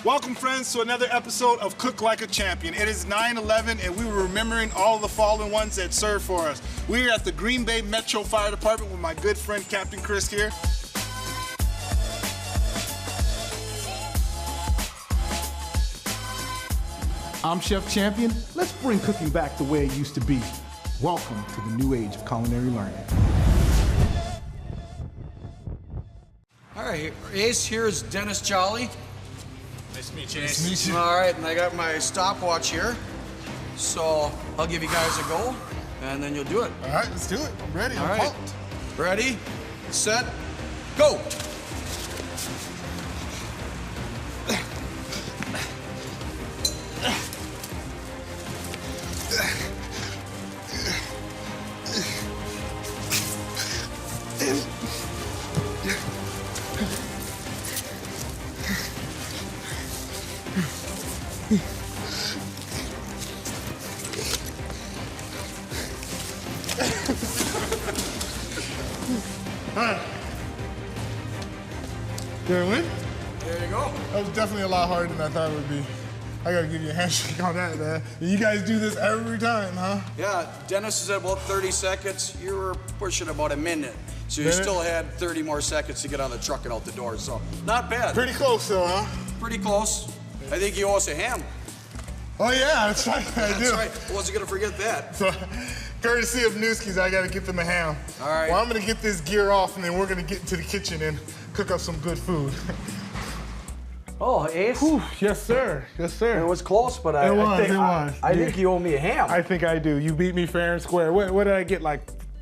Welcome, friends, to another episode of Cook Like a Champion. It is 9/11, and we were remembering all the fallen ones that served for us. We are at the Green Bay Metro Fire Department with my good friend, Captain Chris here. I'm Chef Champion. Let's bring cooking back the way it used to be. Welcome to the new age of culinary learning. All right, Ace, here's Dennis Jolly. Nice to meet you. Nice to meet you. All right, and I got my stopwatch here. So I'll give you guys a go, and then you'll do it. All right, let's do it. I'm ready. All I'm right. pumped. Ready, set, go. All right. Did I win? There you go. That was definitely a lot harder than I thought it would be. I gotta give you a handshake on that, man. You guys do this every time, huh? Yeah, Dennis is at about 30 seconds. You were pushing about a minute. So you still had 30 more seconds to get on the truck and out the door. So not bad. Pretty close, though, huh? Pretty close. I think you owe us a ham. Oh, yeah, that's right. I do. That's right. I wasn't going to forget that. So, courtesy of Newski's, I gotta get them a ham. All right. Well, I'm gonna get this gear off, and then we're gonna get into the kitchen and cook up some good food. Oh, Ace. Whew, yes, sir. Yes, It sir. was close, but It was. I think you owe me a ham. I think I do. You beat me fair and square. What did I get, like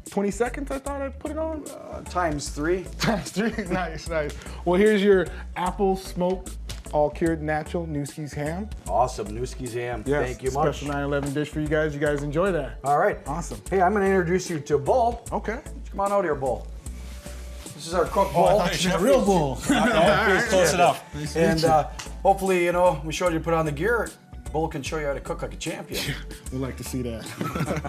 20 seconds I thought I put it on? Times 3. Times 3. Nice, nice. Well, here's your apple smoked, all cured natural Newski's ham. Awesome, Newski's ham. Yes, Thank you much. special 9/11 dish for you guys. You guys enjoy that. All right. Awesome. Hey, I'm going to introduce you to Bull. Okay. Come on out here, Bull. This is our cook, Oh, I Bull. thought you meant real bull. Close enough. And hopefully, you know, we showed you put on the gear. Bull can show you how to cook like a champion. We'd like to see that.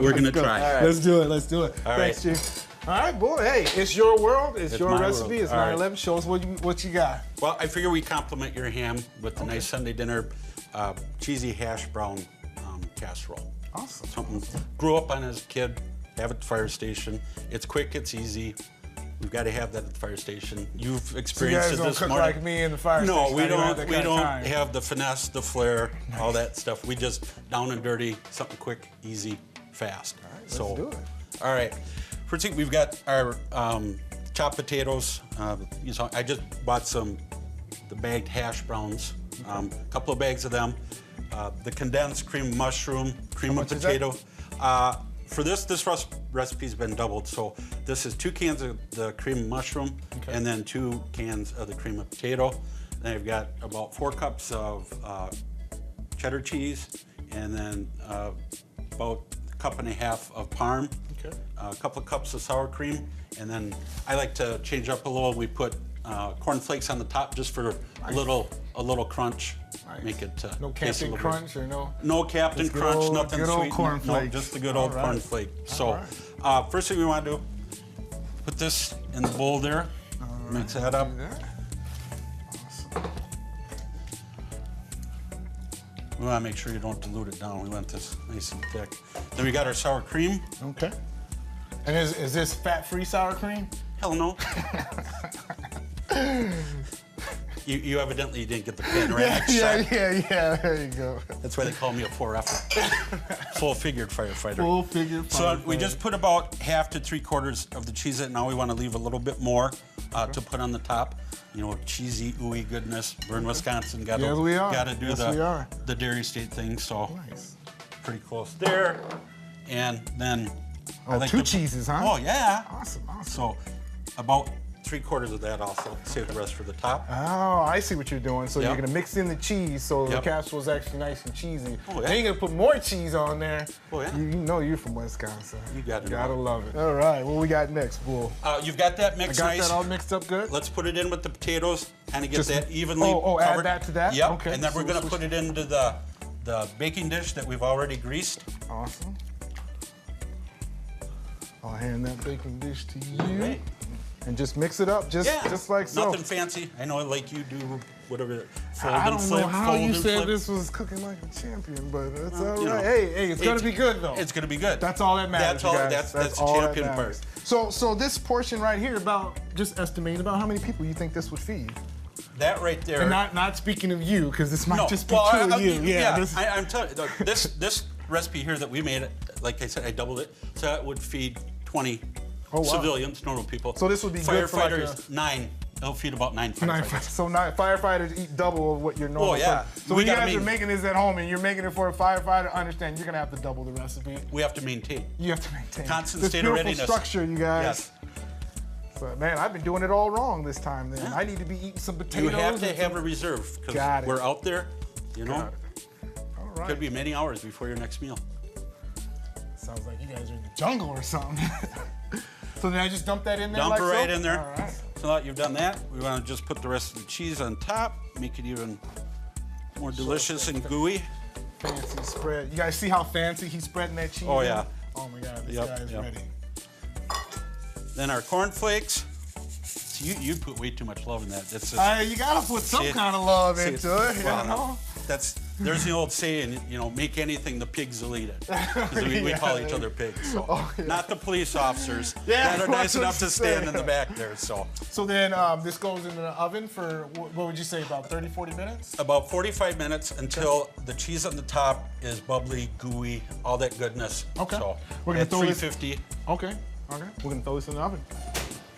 We're gonna try. All right. Let's do it. Let's do it. All Thanks, Chief. All right, boy. Hey, it's your world. It's your my recipe. world. It's All right. 9/11. Show us what you got. Well, I figure we complement your ham with a nice Sunday dinner, cheesy hash brown casserole. Awesome. Something grew up on as a kid, have at the fire station. It's quick, it's easy. We've got to have that at the fire station. You've So you experienced guys it don't this cook morning. like me in the fire No, station. we I don't. have that We kind of don't time. have the finesse, the flair, all that stuff. We just down and dirty, something quick, easy, fast. All right, let's do it. All right. First thing, we've got our chopped potatoes. You saw, I just bought the bagged hash browns, a couple of bags of them. The condensed cream mushroom, cream of much is that? potato. For this recipe's been doubled. So this is 2 cans of the cream of mushroom, and then 2 cans of the cream of potato. Then I've got about 4 cups of cheddar cheese, and then about a cup and a half of parm. Okay. A couple of cups of sour cream, and then I like to change up a little. We put corn flakes on the top just for a little crunch. Nice. Make it No taste a Captain little Crunch or no? No Captain Just good Crunch, old- nothing good old sweet. corn No, flakes. just the good All old right. corn flake. So All first thing we want to do, put this in the bowl there. Mix that up. Do that. Awesome. We want to make sure you don't dilute it down. We want this nice and thick. Then we got our sour cream. Okay. And is this fat-free sour cream? Hell no. You evidently didn't get the pan right. Yeah. There you go. That's why they call me a 4F. Full-figured firefighter. Full figure. So we just put about half to 3/4 of the cheese in. Now we want to leave a little bit more to put on the top. You know, cheesy, ooey goodness. We're in Wisconsin. Got Yes, we are. to do Yes, we are. the dairy state thing. So Nice. pretty close there. And then I Oh, like 2 to- cheeses, huh? Oh yeah. Awesome. So about 3/4 of that also. Save the rest for the top. Oh, I see what you're doing. So Yep. you're gonna mix in the cheese so the Yep. casserole's actually nice and cheesy. Oh, yeah. Then you're gonna put more cheese on there. Oh, yeah. You know you're from Wisconsin. You gotta know. Gotta love it. All right, what we got next, Bull? You've got that I mixed got nice. that all mixed up good? Let's put it in with the potatoes, kind of get Just- that evenly add covered. that to that? Yep, Okay, and then we're so gonna switch- put it into the baking dish that we've already greased. Awesome. I'll hand that baking dish to you. Right. And just mix it up, just like so. Nothing fancy. I know, like you do, whatever. Fold I and don't flip, know how fold you and said flip. this was cooking like a champion, but that's all right. you know, Hey, it's gonna be good though. It's gonna be good. That's all that matters. That's all. you guys. That's the all that champion matters. part. So this portion right here, about just estimating about how many people you think this would feed. That right there. And not speaking of you, because this might no, just be well, two of you. I'm telling you, this recipe here that we made, like I said, I doubled it, so that would feed 20 civilians, normal people. So this would be good for like firefighters. 9. It'll feed about 9 firefighters. So 9 firefighters eat double of what your normal. Oh yeah. So when you guys are making this at home and you're making it for a firefighter, understand you're gonna have to double the recipe. We have to maintain. You have to maintain Constant this state of beautiful readiness. structure, you guys. Yes. So, man, I've been doing it all wrong this time. Then I need to be eating some potatoes. You have to have a reserve because we're out there. You know, all right. could be many hours before your next meal. Sounds like you guys are in the jungle or something. So then I just dump that in there. Dump like it right so? in there. All right. So now that you've done that, we want to just put the rest of the cheese on top, make it even more delicious and gooey. Fancy spread. You guys see how fancy he's spreading that cheese? Oh in? yeah. Oh my God, this guy is ready. Then our cornflakes. See, you put way too much love in that. That's You gotta put some kind of love into it, you know? There's the old saying, you know, make anything, the pigs will eat it. 'Cause we call each other pigs. So. Not the police officers that are nice enough to stand in the back there. So then this goes into the oven for, what would you say, about 30, 40 minutes? About 45 minutes until the cheese on the top is bubbly, gooey, all that goodness. Okay. So We're gonna at throw 350. Okay. We're gonna throw this in the oven.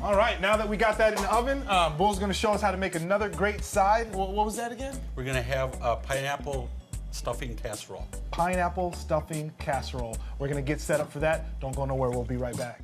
All right, now that we got that in the oven, Bull's gonna show us how to make another great side. What was that again? We're gonna have a pineapple stuffing casserole. Pineapple stuffing casserole. We're gonna get set up for that. Don't go nowhere, we'll be right back.